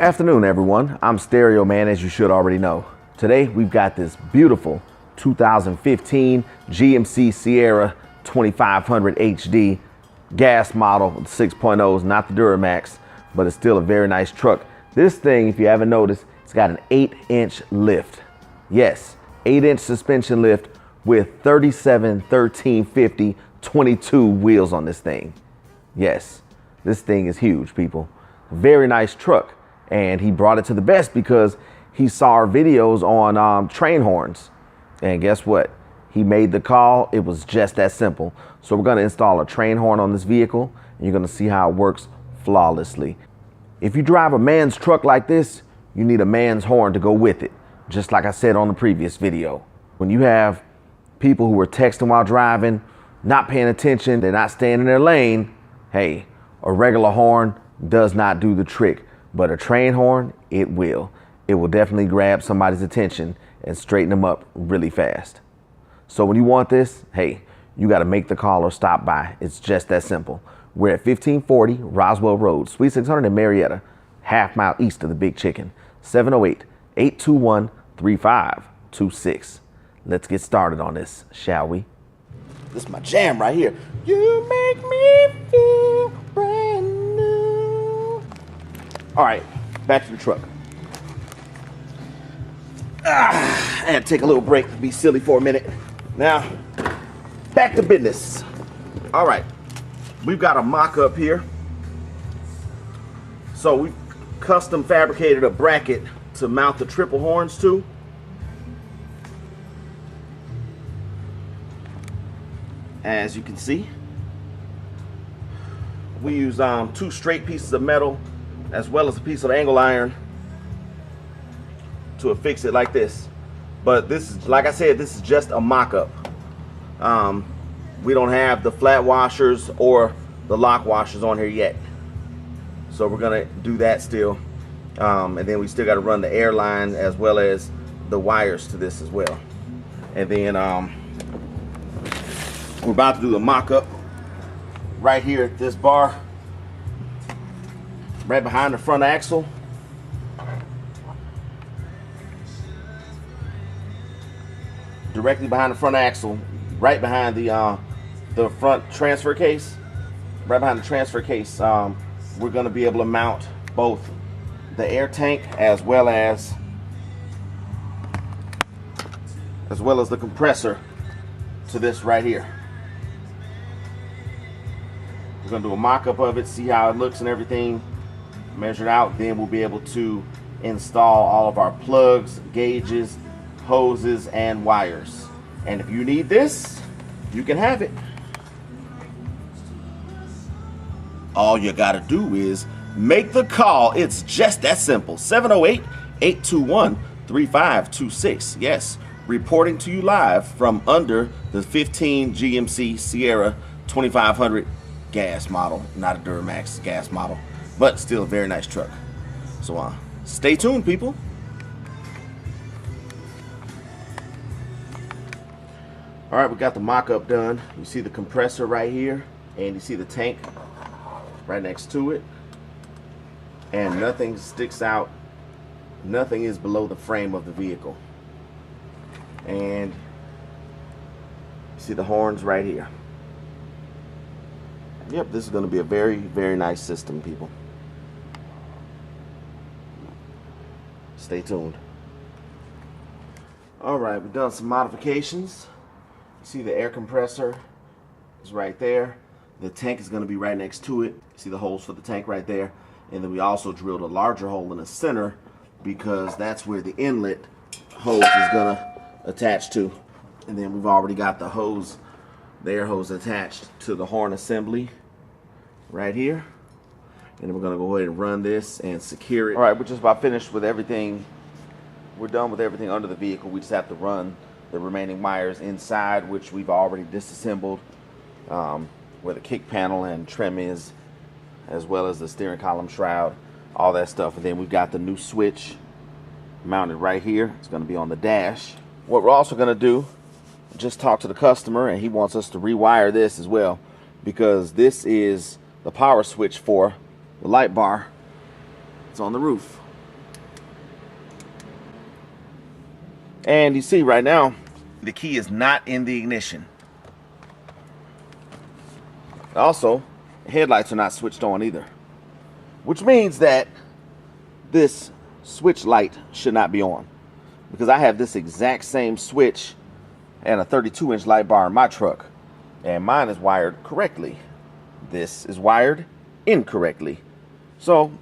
Afternoon, everyone. I'm Stereo Man, as you should already know. Today, we've got this beautiful 2015 GMC Sierra 2500 HD gas model with 6.0s, not the Duramax, but it's still a very nice truck. This thing, if you haven't noticed, it's got an 8-inch lift. Yes, 8-inch suspension lift with 37 1350 22 wheels on this thing. Yes, this thing is huge, people. Very nice truck. And he brought it to the best because he saw our videos on train horns. And guess what? He made the call. It was just that simple. So we're going to install a train horn on this vehicle, and you're going to see how it works flawlessly. If you drive a man's truck like this, you need a man's horn to go with it, just like I said on the previous video. When you have people who are texting while driving, not paying attention, they're not staying in their lane, hey, a regular horn does not do the trick, but a train horn, it will. It will definitely grab somebody's attention and straighten them up really fast. So when you want this, hey, you got to make the call or stop by. It's just that simple. We're at 1540 Roswell Road, Suite 600 in Marietta, half mile east of the Big Chicken, 708-821-3526. Let's get started on this, shall we? This is my jam right here. You make me feel brand new. All right, back to the truck. I had to take a little break to be silly for a minute. Now, back to business. All right, we've got a mock-up here. So we custom fabricated a bracket to mount the triple horns to. As you can see, we use 2 straight pieces of metal as well as a piece of angle iron to affix it like this. But this is, like I said, this is just a mock-up. We don't have the flat washers or the lock washers on here yet, so we're gonna do that still. And then we still got to run the air line as well as the wires to this as well. And then we're about to do the mock-up right here at this bar, right behind the front axle. Directly behind the front axle, right behind the front transfer case. Right behind the transfer case, we're going to be able to mount both the air tank as well as the compressor to this right here. We're going to do a mock-up of it, see how it looks and everything, measure it out. Then we'll be able to install all of our plugs, gauges, hoses, and wires. And if you need this, you can have it. All you got to do is make the call. It's just that simple. 708-821-3526. Yes, reporting to you live from under the 15 GMC Sierra 2500 gas model, not a Duramax gas model, but still a very nice truck. So stay tuned, people. All right, we got the mock-up done. You see the compressor right here, and you see the tank right next to it. And nothing sticks out. Nothing is below the frame of the vehicle. And you see the horns right here. Yep, this is going to be a very, very nice system, people. Stay tuned. All right, we've done some modifications. You see the air compressor is right there. The tank is going to be right next to it. You see the holes for the tank right there. And then we also drilled a larger hole in the center because that's where the inlet hose is going to attach to. And then we've already got the hose, the air hose attached to the horn assembly right here. And then we're going to go ahead and run this and secure it. All right, we're just about finished with everything. We're done with everything under the vehicle. We just have to run the remaining wires inside, which we've already disassembled, where the kick panel and trim is, as well as the steering column shroud, all that stuff. And then we've got the new switch mounted right here. It's going to be on the dash. What we're also going to do, just talk to the customer, and he wants us to rewire this as well, because this is the power switch for the light bar. It's on the roof. And you see right now, the key is not in the ignition. Also, headlights are not switched on either, which means that this switch light should not be on, because I have this exact same switch and a 32-inch light bar in my truck, and mine is wired correctly. This is wired incorrectly. So